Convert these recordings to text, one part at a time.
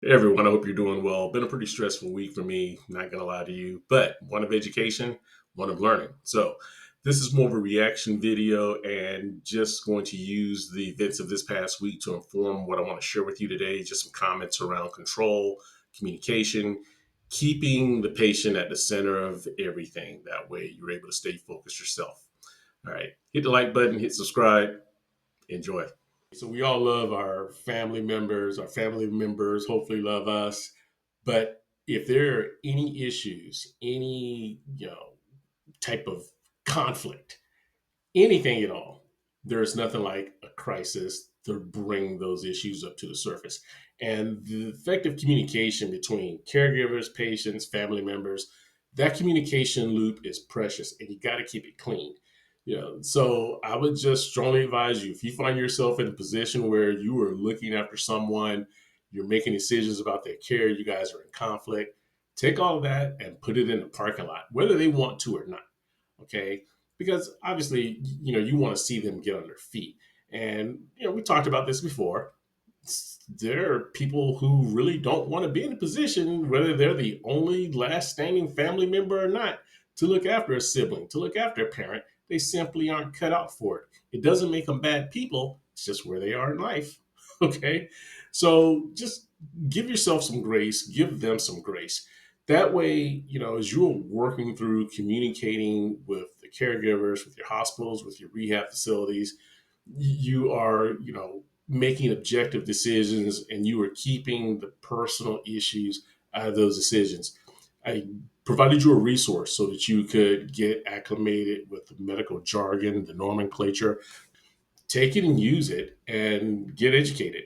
Hey, everyone, I hope you're doing well. Been a pretty stressful week for me, not gonna lie to you, but one of education, one of learning. So this is more of a reaction video and just going to use the events of this past week to inform what I want to share with you today. Just some comments around control, communication, keeping the patient at the center of everything. That way you're able to stay focused yourself. All right. Hit the like button, hit subscribe, enjoy. So we all love our family members. Our family members hopefully love us. But if there are any issues, any type of conflict, anything at all, there's nothing like a crisis to bring those issues up to the surface. And the effective communication between caregivers, patients, family members, that communication loop is precious, and you got to keep it clean. So I would just strongly advise you, if you find yourself in a position where you are looking after someone, you're making decisions about their care, you guys are in conflict, take all of that and put it in the parking lot, whether they want to or not. Okay, because obviously, you want to see them get on their feet. And we talked about this before. There are people who really don't want to be in a position, whether they're the only last standing family member or not, to look after a sibling, to look after a parent. They simply aren't cut out for it. It doesn't make them bad people. It's just where they are in life. Okay, so just give yourself some grace, give them some grace. That way, as you're working through communicating with the caregivers, with your hospitals, with your rehab facilities, you are, making objective decisions, and you are keeping the personal issues out of those decisions. I provided you a resource so that you could get acclimated with the medical jargon, the nomenclature. Take it and use it and get educated.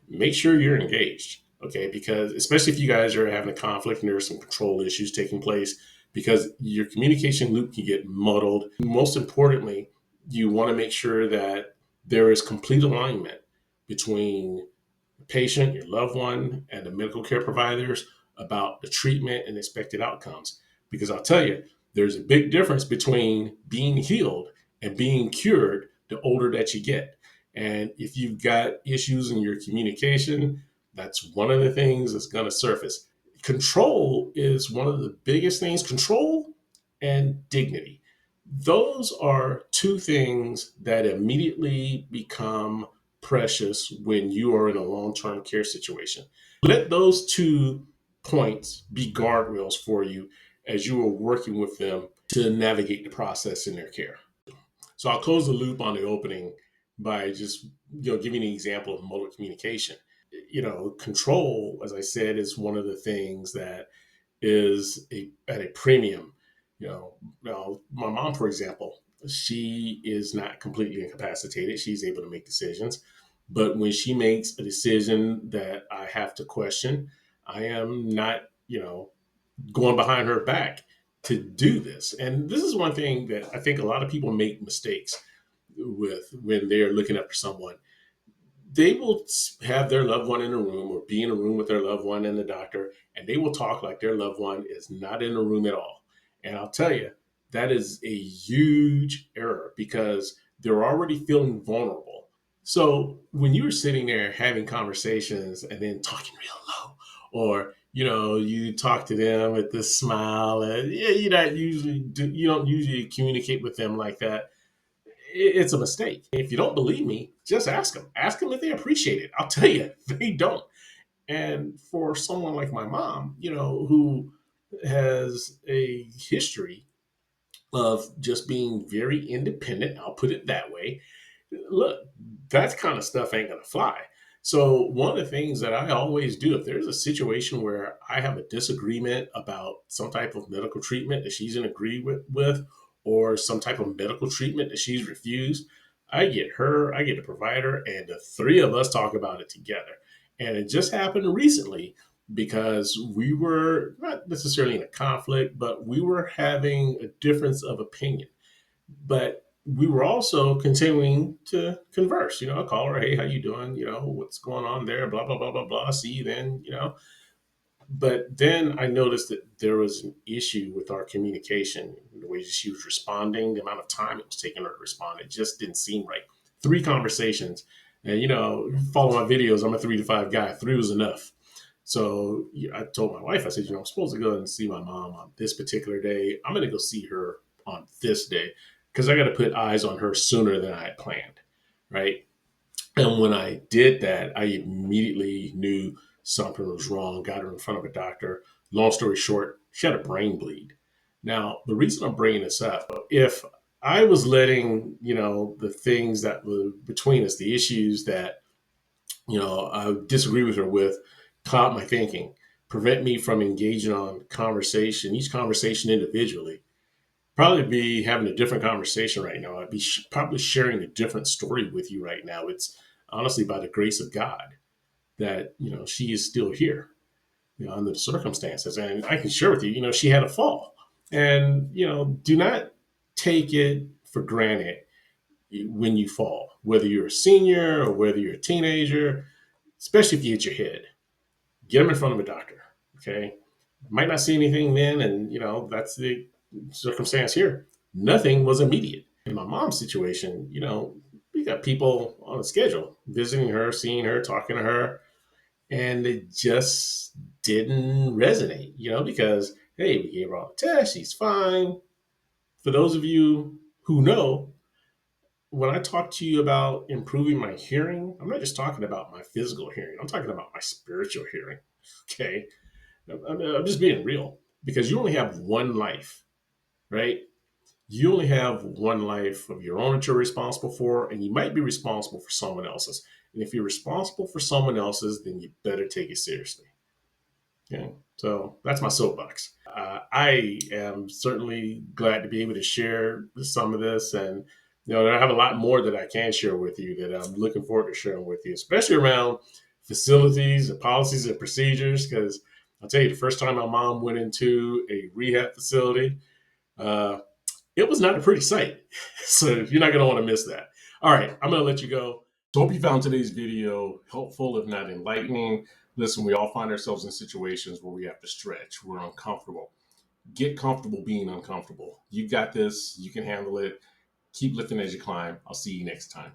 Make sure you're engaged, okay? Because especially if you guys are having a conflict and there are some control issues taking place, because your communication loop can get muddled. Most importantly, you want to make sure that there is complete alignment between the patient, your loved one, and the medical care providers about the treatment and expected outcomes. Because I'll tell you, there's a big difference between being healed and being cured the older that you get. And if you've got issues in your communication, that's one of the things that's going to surface. Control is one of the biggest things. Control and dignity. Those are two things that immediately become precious when you are in a long term care situation. Let those two points be guardrails for you as you are working with them to navigate the process in their care. So I'll close the loop on the opening by just giving an example of modal communication. Control, as I said, is one of the things that is at a premium. Now, my mom, for example, she is not completely incapacitated. She's able to make decisions. But when she makes a decision that I have to question, I am not, going behind her back to do this. And this is one thing that I think a lot of people make mistakes with when they're looking up for someone. They will have their loved one in a room or be in a room with their loved one and the doctor, and they will talk like their loved one is not in the room at all. And I'll tell you, that is a huge error because they're already feeling vulnerable. So when you're sitting there having conversations and then talking real low, or you talk to them with this smile, and yeah, you don't usually communicate with them like that. It's a mistake. If you don't believe me, just ask them. Ask them if they appreciate it. I'll tell you, they don't. And for someone like my mom, who has a history of just being very independent, I'll put it that way. Look, that kind of stuff ain't going to fly. So, one of the things that I always do, if there's a situation where I have a disagreement about some type of medical treatment that she's in agree with, or some type of medical treatment that she's refused, I get her, I get the provider, and the three of us talk about it together. And it just happened recently because we were not necessarily in a conflict, but we were having a difference of opinion. But we were also continuing to converse. I call her, hey, how you doing? What's going on there? Blah, blah, blah, blah, blah. See you then. But then I noticed that there was an issue with our communication, the way she was responding, the amount of time it was taking her to respond. It just didn't seem right. Three conversations. And, follow my videos. I'm a 3 to 5 guy. Three was enough. So I told my wife, I said, I'm supposed to go and see my mom on this particular day. I'm going to go see her on this day because I got to put eyes on her sooner than I had planned. Right. And when I did that, I immediately knew something was wrong, got her in front of a doctor. Long story short, she had a brain bleed. Now, the reason I'm bringing this up, if I was letting, the things that were between us, the issues that, I disagree with her with, cloud my thinking, prevent me from engaging on conversation, each conversation individually, probably be having a different conversation right now. I'd be probably sharing a different story with you right now. It's honestly by the grace of God that she is still here, under the circumstances. And I can share with you, she had a fall, and do not take it for granted when you fall, whether you're a senior or whether you're a teenager, especially if you hit your head. Get them in front of a doctor. Okay, might not see anything then, and that's the circumstance here. Nothing was immediate. In my mom's situation, we got people on a schedule visiting her, seeing her, talking to her, and it just didn't resonate, because hey, we gave her all the tests, she's fine. For those of you who know, when I talk to you about improving my hearing, I'm not just talking about my physical hearing, I'm talking about my spiritual hearing. Okay. I'm just being real, because you only have one life, right? You only have one life of your own that you're responsible for, and you might be responsible for someone else's. And if you're responsible for someone else's, then you better take it seriously. Okay, so that's my soapbox. I am certainly glad to be able to share some of this, and I have a lot more that I can share with you that I'm looking forward to sharing with you, especially around facilities and policies and procedures. Because I'll tell you, the first time my mom went into a rehab facility, uh, it was not a pretty sight. So you're not going to want to miss that. All right, I'm going to let you go. So hope you found today's video helpful, if not enlightening. Listen, we all find ourselves in situations where we have to stretch. We're uncomfortable. Get comfortable being uncomfortable. You got this. You can handle it. Keep lifting as you climb. I'll see you next time.